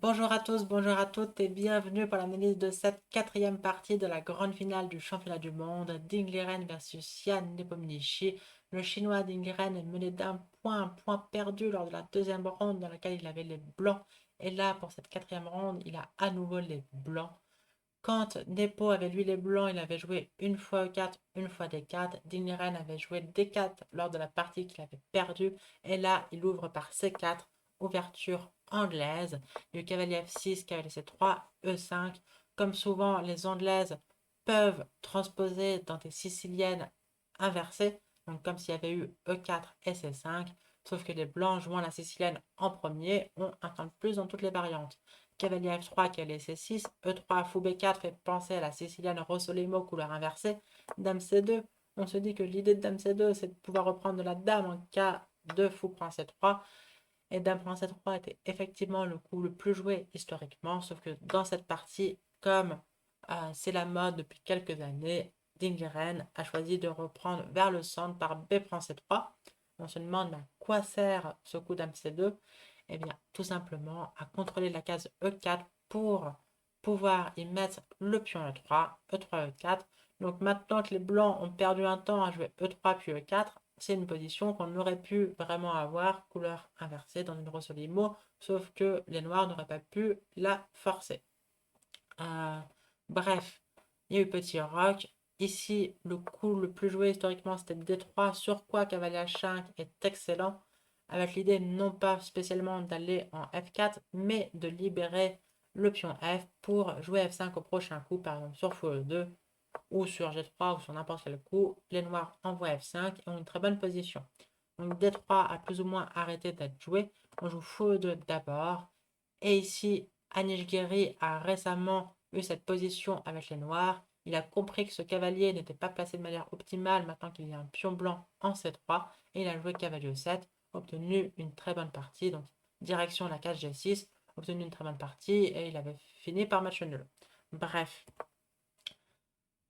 Bonjour à tous, bonjour à toutes et bienvenue pour l'analyse de cette quatrième partie de la grande finale du championnat du monde, Ding Liren versus Yan Nepomniachtchi. Le chinois Ding Liren est mené d'un point, un point perdu lors de la deuxième ronde dans laquelle il avait les blancs. Et là, pour cette quatrième ronde, il a à nouveau les blancs. Quand Nepo avait lui les blancs, il avait joué une fois E4, une fois D4. Ding Liren avait joué D4 lors de la partie qu'il avait perdue. Et là, il ouvre par C4, ouverture anglaise. Le cavalier F6, cavalier C3, E5. Comme souvent, les anglaises peuvent transposer dans des siciliennes inversées, donc comme s'il y avait eu E4 et C5, sauf que les blancs jouant la sicilienne en premier ont un temps de plus dans toutes les variantes. Cavalier F3, cavalier C6, E3, fou B4 fait penser à la sicilienne Rossolimo couleur inversée, Dame C2. On se dit que l'idée de Dame C2, c'est de pouvoir reprendre de la Dame en cas de fou prend C3. Et Dame prend C3 était effectivement le coup le plus joué historiquement, sauf que dans cette partie, comme c'est la mode depuis quelques années, Ding Liren a choisi de reprendre vers le centre par B prend C3. On se demande à quoi sert ce coup Dame C2. Eh bien, tout simplement à contrôler la case E4 pour pouvoir y mettre le pion E3, E3, E4. Donc maintenant que les blancs ont perdu un temps à jouer E3 puis E4, c'est une position qu'on aurait pu vraiment avoir couleur inversée dans une grosse limo, sauf que les noirs n'auraient pas pu la forcer. Euh, Bref, il y a eu petit roc. Ici, le coup le plus joué historiquement, c'était D3, sur quoi cavalier H5 est excellent, avec l'idée non pas spécialement d'aller en F4, mais de libérer le pion F pour jouer F5 au prochain coup, par exemple sur fou E2 ou sur G3 ou sur n'importe quel coup. Les noirs envoient F5 et ont une très bonne position. Donc D3 a plus ou moins arrêté d'être joué. On joue fou E2 d'abord. Et ici, Anish Giri a récemment eu cette position avec les noirs. Il a compris que ce cavalier n'était pas placé de manière optimale maintenant qu'il y a un pion blanc en C3. Et il a joué cavalier E7, obtenu une très bonne partie. Donc, direction la case G6, obtenu une très bonne partie. Et il avait fini par match nul. Bref,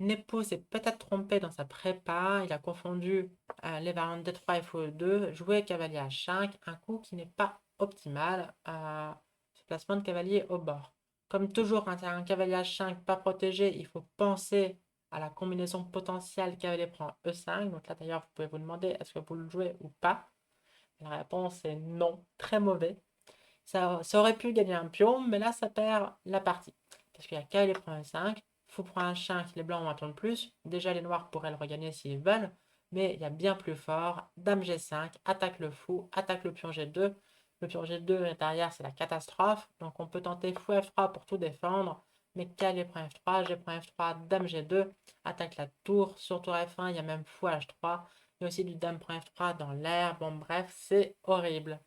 Nepo s'est peut-être trompé dans sa prépa. Il a confondu les variantes D3 et Fou2, joué cavalier H5, un coup qui n'est pas optimal. Ce placement de cavalier au bord. Comme toujours, quand il y a un cavalier H5 pas protégé, il faut penser à la combinaison potentielle cavalier prend E5. Donc là d'ailleurs, vous pouvez vous demander est-ce que vous le jouez ou pas. La réponse est non, très mauvais. Ça aurait pu gagner un pion, mais là ça perd la partie. Parce qu'il y a cavalier prend E5, fou prend H5, les blancs ont un tour de plus. Déjà les noirs pourraient le regagner s'ils veulent, mais il y a bien plus fort. Dame G5, attaque le fou, attaque le pion G2. Le pion G2 derrière, c'est la catastrophe. Donc on peut tenter fou F3 pour tout défendre. Mais cavalier prend F3, G prend F3, Dame G2, attaque la tour. Sur tour F1, il y a même fou H3. Il y a aussi du Dame prend F3 dans l'air. Bon bref, c'est horrible.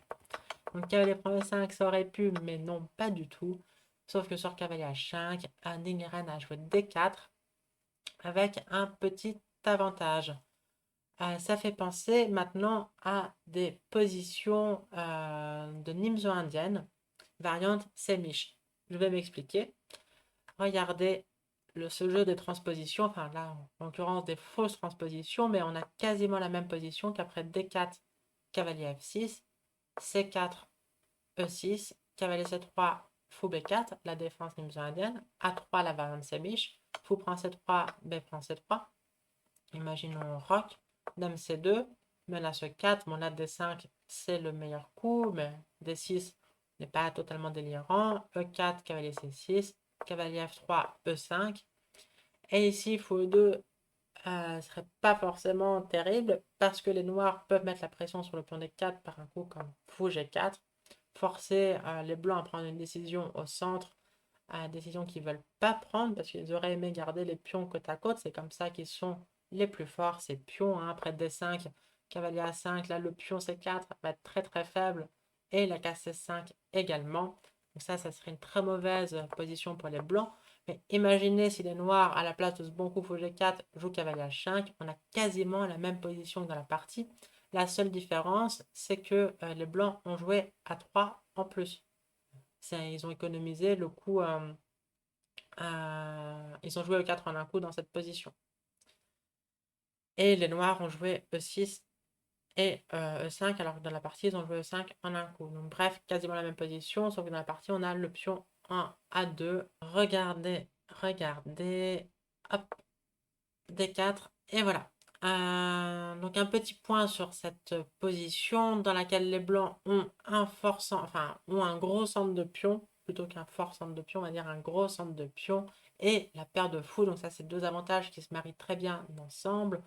Donc cavalier prend E5, ça aurait pu, mais non, pas du tout. Sauf que sur cavalier H5, Dingren a joué D4 avec un petit avantage. Ça fait penser maintenant à des positions de Nimzo indienne, variante Semish. Je vais m'expliquer. Regardez ce jeu des transpositions, enfin là en l'occurrence des fausses transpositions, mais on a quasiment la même position qu'après D4, cavalier F6, C4, E6, cavalier C3, fou B4, la défense nimzo-indienne, A3, la variante Semish, fou prend C3, B prend C3, imaginons roc, dame C2, menace 4, mon D5, c'est le meilleur coup, mais D6 n'est pas totalement délirant, E4, cavalier C6, cavalier F3, E5, et ici, fou E2 serait pas forcément terrible parce que les noirs peuvent mettre la pression sur le pion D4 par un coup comme fou G4, forcer les blancs à prendre une décision au centre, une décision qu'ils ne veulent pas prendre parce qu'ils auraient aimé garder les pions côte à côte. C'est comme ça qu'ils sont les plus forts, ces pions. Hein. Après D5, cavalier A5, là le pion C4 va être très très faible et la case C5 également. Donc ça serait une très mauvaise position pour les blancs. Mais imaginez si les noirs, à la place de ce bon coup fou G4, jouent cavalier H5, on a quasiment la même position que dans la partie. La seule différence, c'est que les blancs ont joué à 3 en plus. Ils ont économisé le coup. Ils ont joué E4 en un coup dans cette position. Et les noirs ont joué E6 et E5, alors que dans la partie, ils ont joué E5 en un coup. Donc bref, quasiment la même position, sauf que dans la partie, on a le pion en A2. Regardez, regardez, hop, D4, et voilà. Donc un petit point sur cette position dans laquelle les blancs ont un fort centre, enfin ont un gros centre de pion, plutôt qu'un fort centre de pion, on va dire un gros centre de pion, et la paire de fous. Donc ça, c'est deux avantages qui se marient très bien ensemble.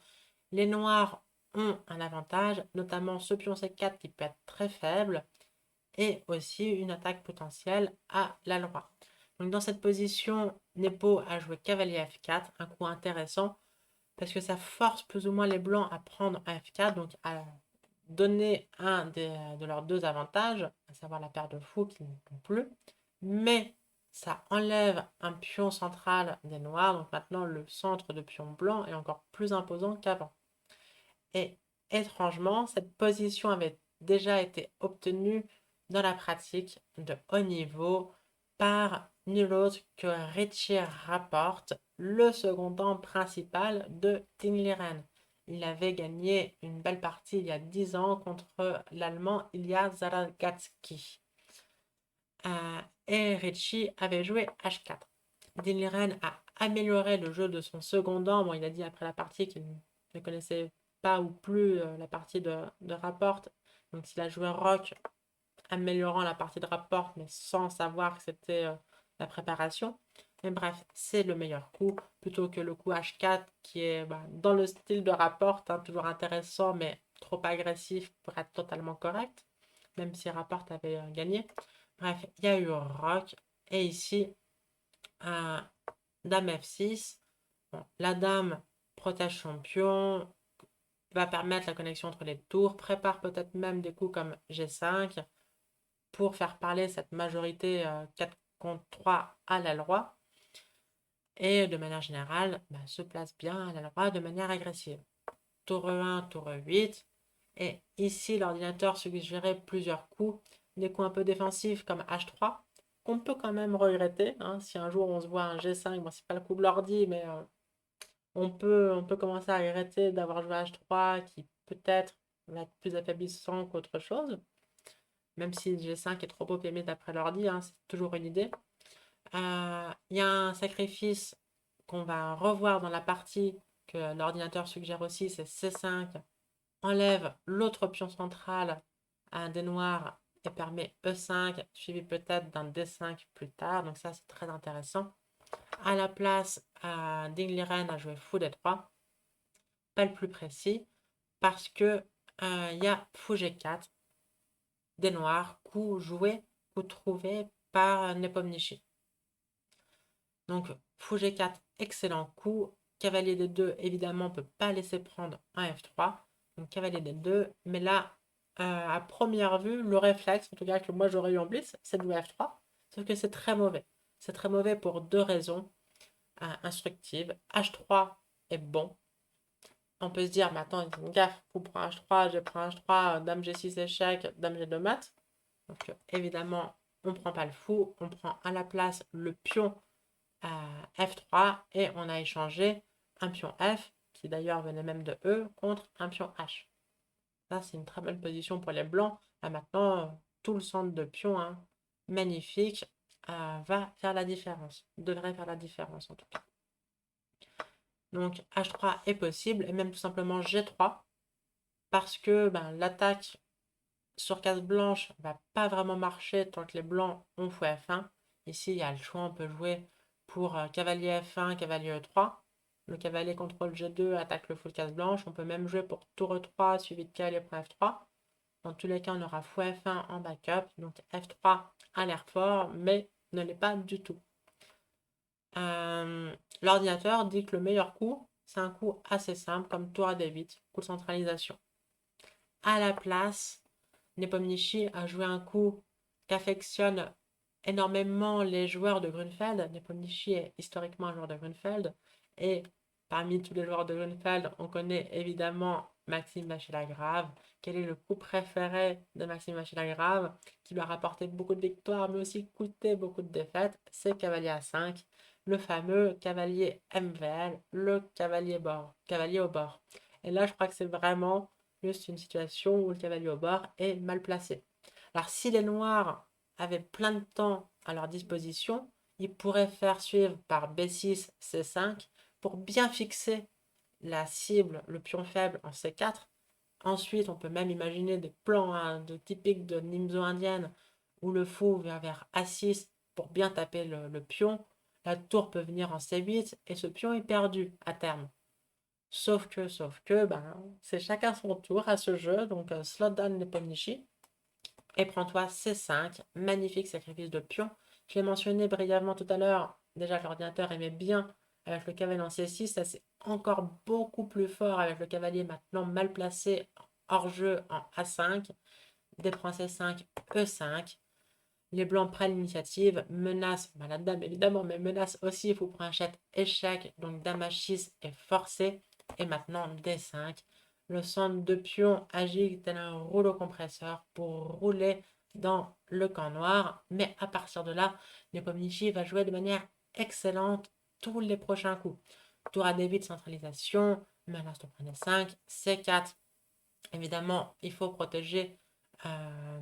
Les noirs ont un avantage, notamment ce pion C4 qui peut être très faible, et aussi une attaque potentielle à la loi. Donc dans cette position, Nepo a joué cavalier F4, un coup intéressant, parce que ça force plus ou moins les blancs à prendre un F4, donc à donner un de leurs deux avantages, à savoir la paire de fous qui n'ont plus, mais ça enlève un pion central des noirs, donc maintenant le centre de pion blanc est encore plus imposant qu'avant. Et étrangement, cette position avait déjà été obtenue dans la pratique de haut niveau par nul autre que Richie Rapporte, le secondant principal de Tingliren. Il avait gagné une belle partie il y a 10 ans contre l'Allemand Ilya Zaragatsky. Et Richie avait joué H4. Tingliren a amélioré le jeu de son secondant. Bon, il a dit après la partie qu'il ne connaissait pas ou plus la partie de Rapporte. Donc il a joué Rock améliorant la partie de rapport, mais sans savoir que c'était la préparation. Mais bref, c'est le meilleur coup, plutôt que le coup H4 qui est dans le style de rapport, hein, toujours intéressant, mais trop agressif pour être totalement correct, même si rapport avait gagné. Bref, il y a eu Rock, et ici, un Dame F6. Bon, la dame protège son pion, va permettre la connexion entre les tours, prépare peut-être même des coups comme G5, pour faire parler cette majorité 4 contre 3 à la loi et de manière générale se place bien à la loi de manière agressive. Tour E1, tour E8 et ici l'ordinateur suggérait plusieurs coups, des coups un peu défensifs comme H3 qu'on peut quand même regretter hein, si un jour on se voit un G5, bon c'est pas le coup de l'ordi mais on peut commencer à regretter d'avoir joué H3 qui peut-être va être plus affaiblissant qu'autre chose même si G5 est trop optimiste d'après l'ordi, hein, c'est toujours une idée. Il y a un sacrifice qu'on va revoir dans la partie que l'ordinateur suggère aussi, c'est C5, enlève l'autre pion central à un des noirs et permet E5, suivi peut-être d'un D5 plus tard, donc ça c'est très intéressant. À la place, Dingliren a joué fou D3, pas le plus précis, parce que il y a fou G4, des noirs, coup joué, coup trouvé par Nepomniachtchi. Donc, fou G4, excellent coup. Cavalier D2, évidemment, on ne peut pas laisser prendre un F3. Donc, cavalier D2. Mais là, à première vue, le réflexe, en tout cas que moi j'aurais eu en blitz, c'est de jouer F3. Sauf que c'est très mauvais. C'est très mauvais pour deux raisons instructives. H3 est bon. On peut se dire, mais attends, c'est une gaffe. Fou prend H3, je prends H3, dame G6 échec, dame G2 mat. Donc, évidemment, on ne prend pas le fou. On prend à la place le pion F3 et on a échangé un pion F, qui d'ailleurs venait même de E, contre un pion H. Ça, c'est une très belle position pour les blancs. Maintenant, tout le centre de pion, hein, magnifique, va faire la différence. Devrait faire la différence en tout cas. Donc H3 est possible, et même tout simplement G3, parce que l'attaque sur case blanche va pas vraiment marcher tant que les blancs ont fou F1. Ici, il y a le choix, on peut jouer pour cavalier F1, cavalier E3. Le cavalier contrôle G2 attaque le fou de case blanche. On peut même jouer pour tour E3 suivi de cavalier pour F3. Dans tous les cas, on aura fou F1 en backup. Donc F3 a l'air fort, mais ne l'est pas du tout. L'ordinateur dit que le meilleur coup, c'est un coup assez simple, comme tour à D8, coup de centralisation. À la place, Nepomniachtchi a joué un coup qu'affectionnent énormément les joueurs de Grunfeld. Nepomniachtchi est historiquement un joueur de Grunfeld. Et parmi tous les joueurs de Grunfeld, on connaît évidemment Maxime Vachier-Lagrave. Quel est le coup préféré de Maxime Vachier-Lagrave, qui lui a rapporté beaucoup de victoires, mais aussi coûté beaucoup de défaites? C'est cavalier A5, le fameux cavalier MVL, le cavalier au bord. Et là, je crois que c'est vraiment plus une situation où le cavalier au bord est mal placé. Alors si les noirs avaient plein de temps à leur disposition, ils pourraient faire suivre par B6, C5 pour bien fixer la cible, le pion faible en C4. Ensuite, on peut même imaginer des plans typiques de Nimzo indienne où le fou vient vers A6 pour bien taper le pion. La tour peut venir en C8 et ce pion est perdu à terme. Sauf que, ben, c'est chacun son tour à ce jeu. Donc, slot down Nepomniachtchi. Et prends-toi C5. Magnifique sacrifice de pion. Je l'ai mentionné brièvement tout à l'heure. Déjà, l'ordinateur aimait bien avec le cavalier en C6. Ça, c'est encore beaucoup plus fort avec le cavalier maintenant mal placé hors jeu en A5. D prend C5, E5. Les blancs prennent l'initiative, menacent la dame évidemment, mais menacent aussi fou princhette, échec, donc dame H6 est forcé. Et maintenant D5. Le centre de pion agit tel un rouleau compresseur pour rouler dans le camp noir. Mais à partir de là, Nepomniachtchi va jouer de manière excellente tous les prochains coups. Tour à D8, centralisation, menace de prendre D5, C4. Évidemment, il faut protéger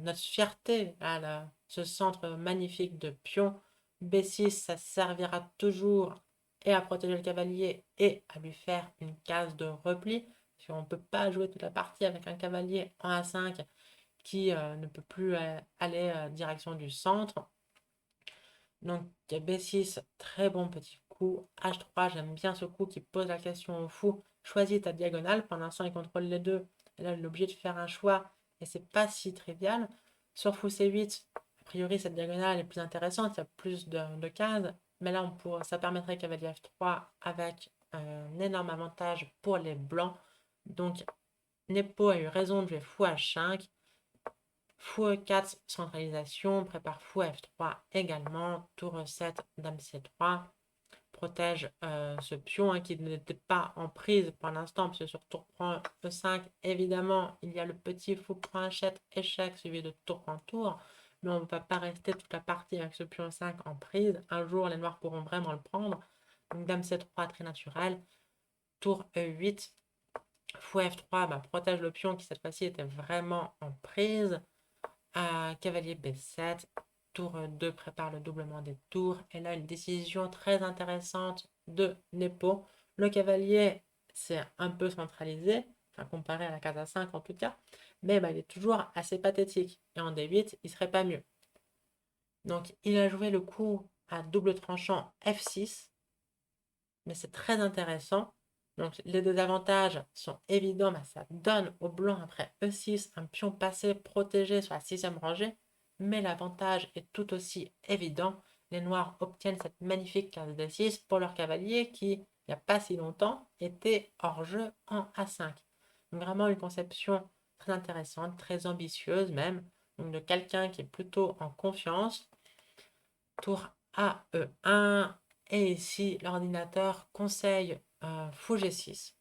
notre fierté à ce centre magnifique de pion. B6, ça servira toujours et à protéger le cavalier et à lui faire une case de repli. Parce qu'on ne peut pas jouer toute la partie avec un cavalier en A5 qui ne peut plus aller direction du centre. Donc B6, très bon petit coup. H3, j'aime bien ce coup qui pose la question au fou. Choisis ta diagonale. Pour l'instant, il contrôle les deux. Et là, il est obligé de faire un choix. Et c'est pas si trivial. Sur fou C8, a priori, cette diagonale est plus intéressante. Il y a plus de cases. Mais là, ça permettrait cavalier F3 avec un énorme avantage pour les blancs. Donc, Nepo a eu raison de jouer fou H5. Fou E4, centralisation, prépare fou F3 également, tour E7, dame C3, protège ce pion qui n'était pas en prise pour l'instant, parce que sur tour prend E5, évidemment, il y a le petit fou prend hachette, échec, suivi de tour prend tour, mais on ne va pas rester toute la partie avec ce pion 5 en prise. Un jour, les noirs pourront vraiment le prendre. Donc dame C3, très naturel. Tour E8, fou F3, protège le pion qui cette fois-ci était vraiment en prise. Cavalier B7, tour 2 prépare le doublement des tours. Et là, une décision très intéressante de Nepo. Le cavalier, c'est un peu centralisé, enfin, comparé à la case A5 en tout cas, mais il est toujours assez pathétique. Et en D8, il serait pas mieux. Donc, il a joué le coup à double tranchant F6, mais c'est très intéressant. Donc, les désavantages sont évidents, mais ça donne au blanc après E6 un pion passé protégé sur la sixième rangée. Mais l'avantage est tout aussi évident. Les noirs obtiennent cette magnifique case D6 pour leur cavalier qui, il n'y a pas si longtemps, était hors jeu en A5. Donc, vraiment une conception très intéressante, très ambitieuse même. Donc, de quelqu'un qui est plutôt en confiance. Tour A, E1. Et ici, l'ordinateur conseille fou G6.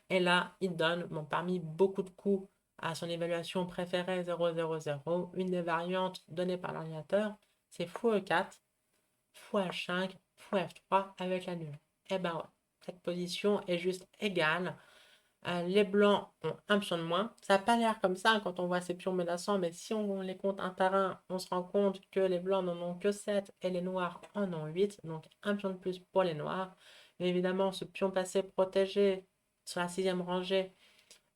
Et là, il donne, parmi beaucoup de coups à son évaluation préférée 0,0,0, une des variantes données par l'ordinateur, c'est fou E4, fou H5, fou F3 avec la nulle. Et ben ouais, cette position est juste égale. Les blancs ont un pion de moins. Ça n'a pas l'air comme ça quand on voit ces pions menaçants, mais si on les compte un par un, on se rend compte que les blancs n'en ont que 7 et les noirs en ont 8. Donc un pion de plus pour les noirs. Mais évidemment, ce pion passé protégé sur la sixième rangée,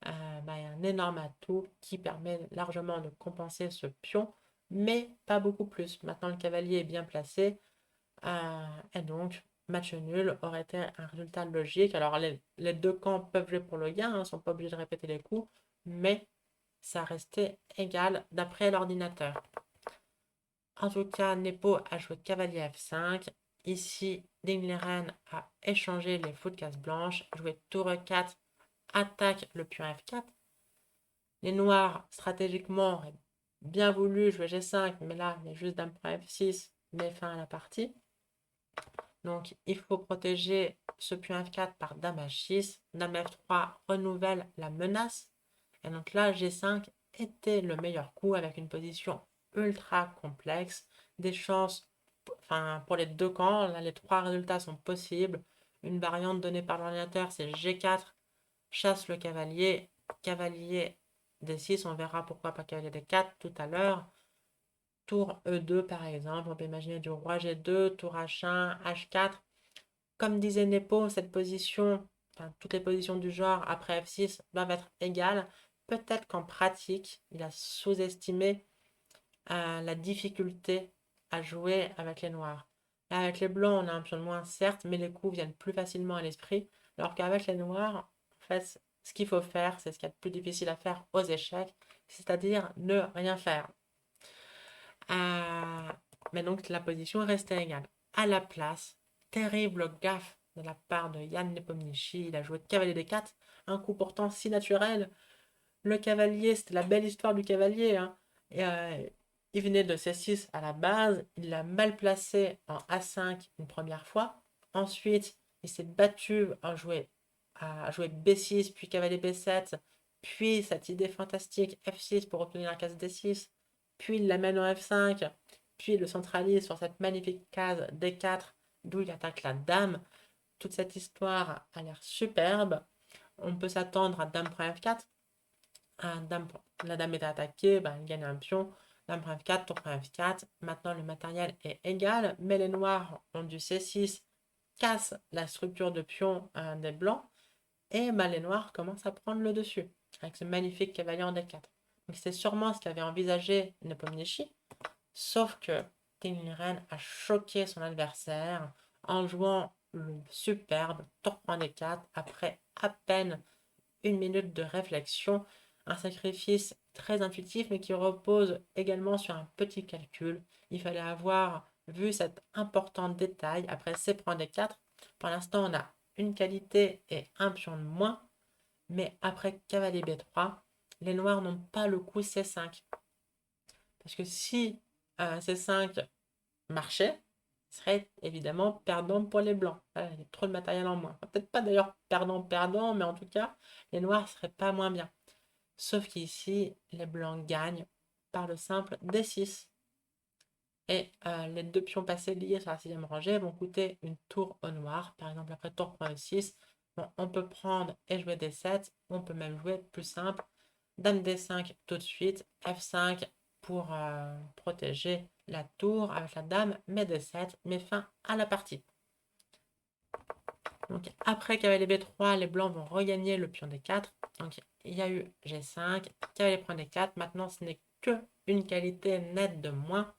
il y a un énorme atout qui permet largement de compenser ce pion, mais pas beaucoup plus. Maintenant, le cavalier est bien placé. Et donc, match nul aurait été un résultat logique. Alors, les deux camps peuvent jouer pour le gain, ne sont pas obligés de répéter les coups, mais ça restait égal d'après l'ordinateur. En tout cas, Nepo a joué cavalier F5. Ici, Dingleren a échangé les fous de case blanche, joué tour E4, attaque le pion F4. Les noirs, stratégiquement, auraient bien voulu jouer G5, mais là, il y a juste dame F6, met fin à la partie. Donc, il faut protéger ce pion F4 par dame H6. Dame F3 renouvelle la menace. Et donc là, G5 était le meilleur coup avec une position ultra complexe. Des chances, pour les deux camps, là, les trois résultats sont possibles. Une variante donnée par l'ordinateur, c'est G4, chasse le cavalier. cavalier D6, on verra pourquoi pas cavalier D4 tout à l'heure. Tour E2 par exemple, on peut imaginer du roi G2, tour H1, H4. Comme disait Nepo, cette position, enfin, toutes les positions du genre après F6 doivent être égales. Peut-être qu'en pratique, il a sous-estimé la difficulté à jouer avec les noirs. Là, avec les blancs, on a un pion de moins, certes, mais les coups viennent plus facilement à l'esprit. Alors qu'avec les noirs, en fait, ce qu'il faut faire, c'est ce qu'il y a de plus difficile à faire aux échecs, c'est-à-dire ne rien faire. Euh, mais donc la position restait égale. À la place, terrible gaffe de la part de Jan Nepomniachtchi, il a joué cavalier D4, un coup pourtant si naturel. Le cavalier, c'était la belle histoire du cavalier, hein. Et, il venait de C6 à la base, il l'a mal placé en A5 une première fois. Ensuite, il s'est battu à jouer B6, puis cavalier B7, puis cette idée fantastique F6 pour obtenir la case D6, puis il l'amène en F5, puis il le centralise sur cette magnifique case D4, d'où il attaque la dame. Toute cette histoire a l'air superbe. On peut s'attendre à dame prend F4. La dame est attaquée, elle gagne un pion. Dame prend F4, tour prend F4. Maintenant, le matériel est égal, mais les noirs ont du C6, casse la structure de pion des blancs, et les noirs commencent à prendre le dessus, avec ce magnifique cavalier en D4. Donc c'est sûrement ce qu'avait envisagé Nepomniachtchi, sauf que Tingliren a choqué son adversaire en jouant le superbe tour prend D4 après à peine une minute de réflexion, un sacrifice très intuitif mais qui repose également sur un petit calcul. Il fallait avoir vu cet important détail après C prend D4. Pour l'instant, on a une qualité et un pion de moins, mais après cavalier B3, les noirs n'ont pas le coup C5. Parce que si C5 marchait, serait évidemment perdant pour les blancs. Il y a trop de matériel en moins. Peut-être pas d'ailleurs perdant-perdant, mais en tout cas, les noirs ne seraient pas moins bien. Sauf qu'ici, les blancs gagnent par le simple D6. Et les deux pions passés liés sur la sixième rangée vont coûter une tour au noir. Par exemple, après tour prend E6, bon, on peut prendre et jouer D7. On peut même jouer plus simple. Dame D5 tout de suite. F5 pour protéger la tour avec la dame. Mais D7 met fin à la partie. Donc après cavalier B3, les blancs vont regagner le pion D4. Donc il y a eu G5, cavalier prend D4. Maintenant, ce n'est que une qualité nette de moins,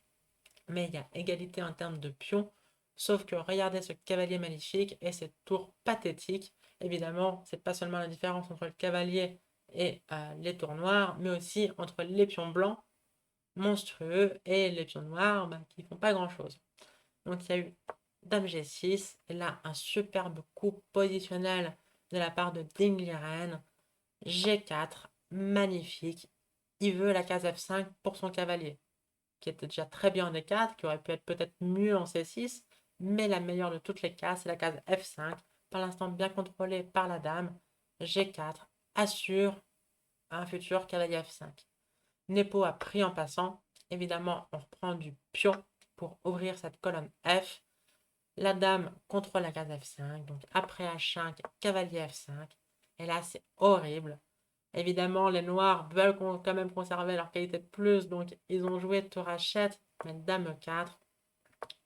mais il y a égalité en termes de pions. Sauf que regardez ce cavalier magnifique et cette tour pathétique. Évidemment, c'est pas seulement la différence entre le cavalier et les tours noirs, mais aussi entre les pions blancs monstrueux et les pions noirs qui font pas grand chose. Donc il y a eu dame G6 et là un superbe coup positionnel de la part de Ding Liren. G4, magnifique. Il veut la case F5 pour son cavalier, qui était déjà très bien en D4, qui aurait pu être peut-être mieux en C6, mais la meilleure de toutes les cases, c'est la case F5, pour l'instant bien contrôlée par la dame. G4 assure un futur cavalier F5. Nepo a pris en passant. Évidemment, on reprend du pion pour ouvrir cette colonne F. La dame contrôle la case F5. Donc après H5, cavalier F5. Et là, c'est horrible. Évidemment, les noirs veulent quand même conserver leur qualité de plus. Donc ils ont joué tour H7, mais dame E4.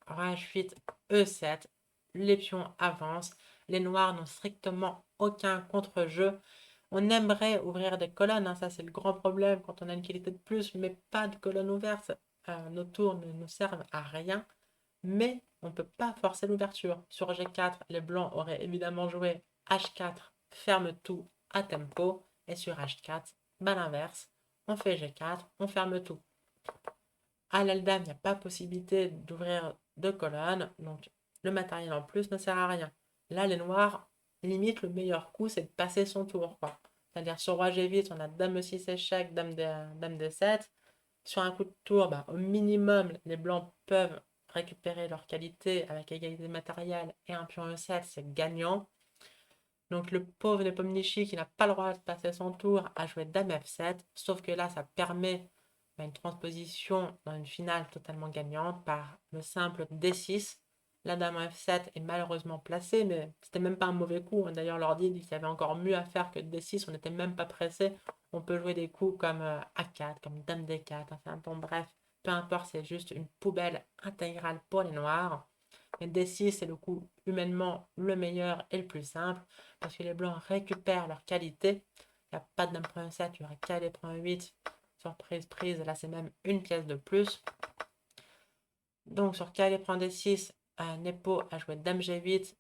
Roi H8, E7. Les pions avancent. Les noirs n'ont strictement aucun contre-jeu. On aimerait ouvrir des colonnes, hein, ça c'est le grand problème quand on a une qualité de plus, mais pas de colonnes ouvertes. Nos tours ne nous servent à rien, mais on ne peut pas forcer l'ouverture. Sur G4, les blancs auraient évidemment joué H4, ferme tout à tempo, et sur H4, l'inverse, on fait G4, on ferme tout. À l'Eldam, il n'y a pas possibilité d'ouvrir deux colonnes, donc le matériel en plus ne sert à rien. Là, les noirs, limite, le meilleur coup, c'est de passer son tour, quoi. C'est-à-dire sur roi G8, on a dame E6 échec, dame D7. Sur un coup de tour, au minimum, les blancs peuvent récupérer leur qualité avec égalité matérielle et un pion E7, c'est gagnant. Donc le pauvre Nepomniachtchi qui n'a pas le droit de passer son tour a joué dame F7, sauf que là, ça permet une transposition dans une finale totalement gagnante par le simple D6. La dame en F7 est malheureusement placée, mais c'était même pas un mauvais coup, hein. D'ailleurs, l'ordi dit qu'il y avait encore mieux à faire que D6, on n'était même pas pressé. On peut jouer des coups comme A4, comme dame D4, enfin bon, bref, peu importe, c'est juste une poubelle intégrale pour les noirs. Et D6, c'est le coup humainement le meilleur et le plus simple, parce que les blancs récupèrent leur qualité. Il n'y a pas de dame prend 7, il y aura qu'à prend 8. Surprise, prise, là c'est même une pièce de plus. Donc sur Calais prend D6, Nepo a joué dame G8,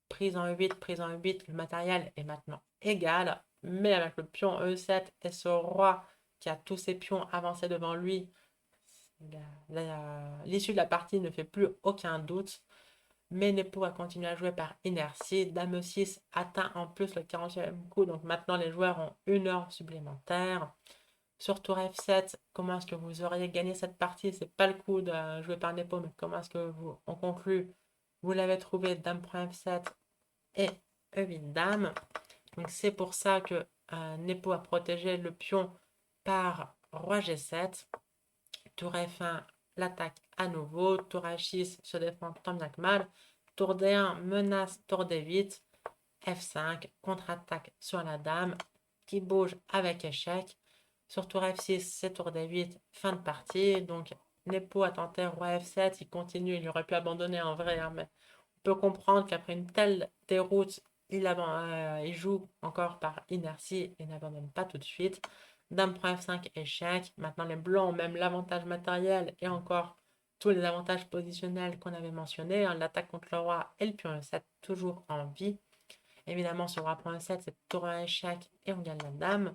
prise en E8, prise en E8, le matériel est maintenant égal, mais avec le pion E7 et ce roi qui a tous ses pions avancés devant lui, l'issue de la partie ne fait plus aucun doute. Mais Nepo a continué à jouer par inertie. Dame E6 atteint en plus le 40e coup, donc maintenant les joueurs ont une heure supplémentaire. Sur tour F7, comment est-ce que vous auriez gagné cette partie? C'est pas le coup de jouer par Nepo, mais comment est-ce que vous, on conclut? Vous l'avez trouvé, dame prend F7 et E8 dame. Donc c'est pour ça que Nepo a protégé le pion par roi G7. Tour F1, l'attaque à nouveau. Tour H6 se défend tant bien que mal. Tour D1, menace tour D8. F5, contre-attaque sur la dame qui bouge avec échec. Sur tour F6, c'est tour D8, fin de partie. Donc Nepo a tenté roi F7, il continue, il aurait pu abandonner en vrai, hein, mais on peut comprendre qu'après une telle déroute, il joue encore par inertie et n'abandonne pas tout de suite. Dame prend F5, échec. Maintenant les blancs ont même l'avantage matériel et encore tous les avantages positionnels qu'on avait mentionnés, hein, l'attaque contre le roi et le pion E7 toujours en vie. Évidemment, sur roi prend E7, c'est tour à échec et on gagne la dame.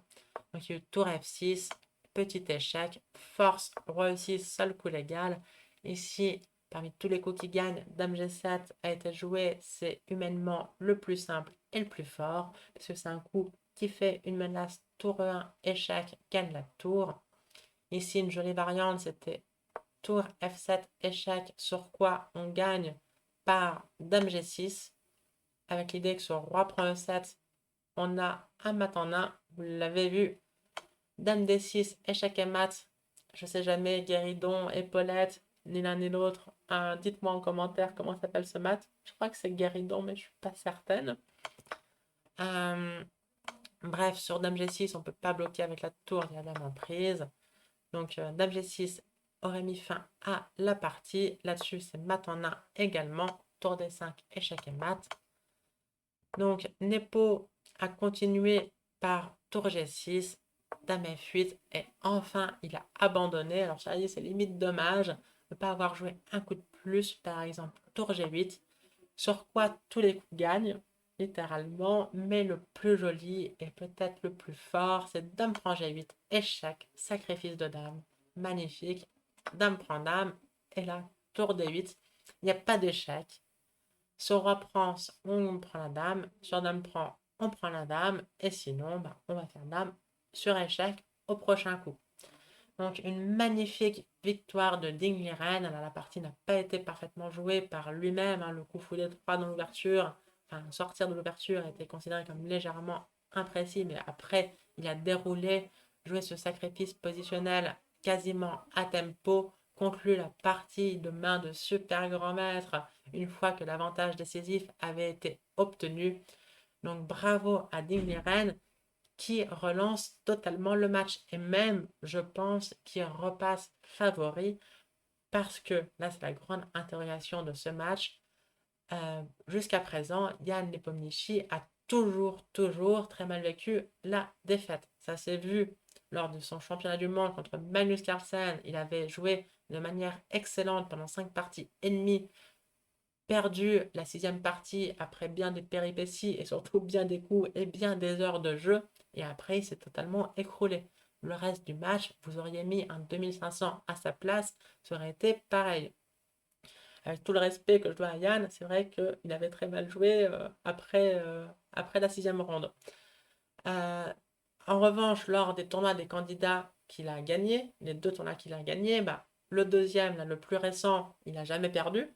Donc il y a eu tour F6, petit échec, force, roi E6, seul coup légal. Ici, parmi tous les coups qui gagnent, dame G7 a été joué, c'est humainement le plus simple et le plus fort, parce que c'est un coup qui fait une menace tour E1, échec, gagne la tour. Ici, une jolie variante, c'était tour F7, échec, sur quoi on gagne par dame G6, avec l'idée que sur roi prend E7, on a un mat en 1, vous l'avez vu, dame D6, échec et mat, je sais jamais, guéridon, épaulette, ni l'un ni l'autre. Dites-moi en commentaire comment s'appelle ce mat. Je crois que c'est guéridon, mais je suis pas certaine. Euh, bref, sur dame G6, on peut pas bloquer avec la tour, il y a dame en prise. Donc dame G6 aurait mis fin à la partie. Là-dessus, c'est mat en 1 également. Tour D5, échec et mat. Donc Nepo a continué par tour G6, dame F8 et enfin il a abandonné. Alors ça y est, c'est limite dommage de ne pas avoir joué un coup de plus, par exemple tour G8, sur quoi tous les coups gagnent, littéralement, mais le plus joli et peut-être le plus fort, c'est dame prend G8, échec, sacrifice de dame, magnifique, dame prend dame, et là, tour D8, il n'y a pas d'échec. Sur roi prend, on prend la dame. Sur dame prend, on prend la dame. Et sinon, bah, on va faire dame sur échec au prochain coup. Donc une magnifique victoire de Ding Liren. Alors, la partie n'a pas été parfaitement jouée par lui-même, hein. Le coup foulé 3 dans l'ouverture, enfin sortir de l'ouverture, a été considéré comme légèrement imprécis. Mais après, il a déroulé, joué ce sacrifice positionnel quasiment à tempo, conclut la partie de main de super grand maître une fois que l'avantage décisif avait été obtenu. Donc bravo à Ding Liren qui relance totalement le match et même, je pense, qui repasse favori parce que là, c'est la grande interrogation de ce match. Jusqu'à présent, Jan Nepomniachtchi a toujours très mal vécu la défaite. Ça s'est vu lors de son championnat du monde contre Magnus Carlsen. Il avait joué de manière excellente pendant 5 parties et demie, perdu la 6e partie après bien des péripéties et surtout bien des coups et bien des heures de jeu. Et après, il s'est totalement écroulé. Le reste du match, vous auriez mis un 2500 à sa place, ça aurait été pareil. Avec tout le respect que je dois à Yann, c'est vrai qu'il avait très mal joué après la 6e ronde. Euh, En revanche, lors des tournois des candidats qu'il a gagnés, les 2 tournois qu'il a gagnés, bah, le deuxième, là, le plus récent, il n'a jamais perdu.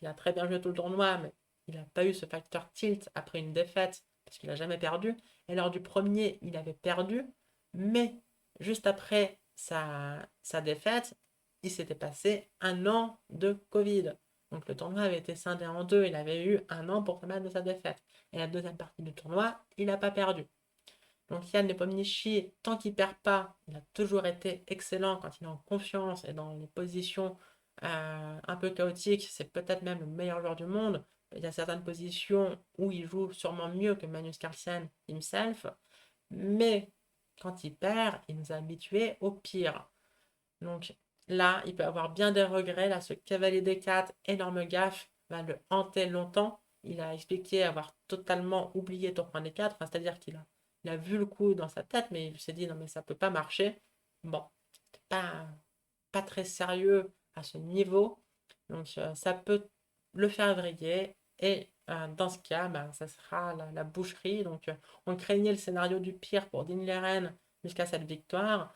Il a très bien joué tout le tournoi, mais il n'a pas eu ce facteur tilt après une défaite, parce qu'il n'a jamais perdu. Et lors du premier, il avait perdu, mais juste après sa défaite, il s'était passé un an de Covid. Donc le tournoi avait été scindé en deux, il avait eu un an pour se remettre de sa défaite. Et la deuxième partie du tournoi, il n'a pas perdu. Donc Yann Nepomniachtchi, tant qu'il perd pas, il a toujours été excellent quand il est en confiance et dans les positions un peu chaotiques. C'est peut-être même le meilleur joueur du monde. Il y a certaines positions où il joue sûrement mieux que Magnus Carlsen himself. Mais quand il perd, il nous a habitués au pire. Donc là, il peut avoir bien des regrets. Là, ce cavalier des 4, énorme gaffe, va le hanter longtemps. Il a expliqué avoir totalement oublié tour point des 4, enfin, c'est-à-dire qu'il a vu le coup dans sa tête, mais il s'est dit non, mais ça peut pas marcher. Bon, c'était pas très sérieux à ce niveau. Donc ça peut le faire vriller. Et dans ce cas, ben, ça sera la boucherie. Donc on craignait le scénario du pire pour Dean Leren jusqu'à cette victoire.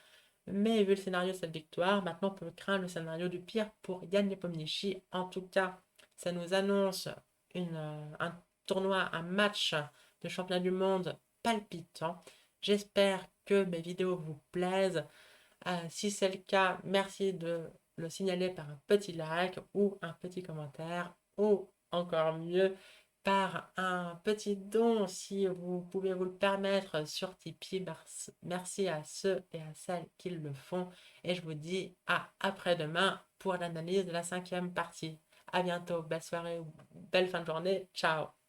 Mais vu le scénario de cette victoire, maintenant on peut craindre le scénario du pire pour Yann Nepomniachtchi. En tout cas, ça nous annonce un tournoi, un match de championnat du monde palpitant. J'espère que mes vidéos vous plaisent. Si c'est le cas, merci de le signaler par un petit like ou un petit commentaire ou encore mieux par un petit don si vous pouvez vous le permettre sur Tipeee. Merci à ceux et à celles qui le font et je vous dis à après-demain pour l'analyse de la cinquième partie. À bientôt, belle soirée ou belle fin de journée. Ciao.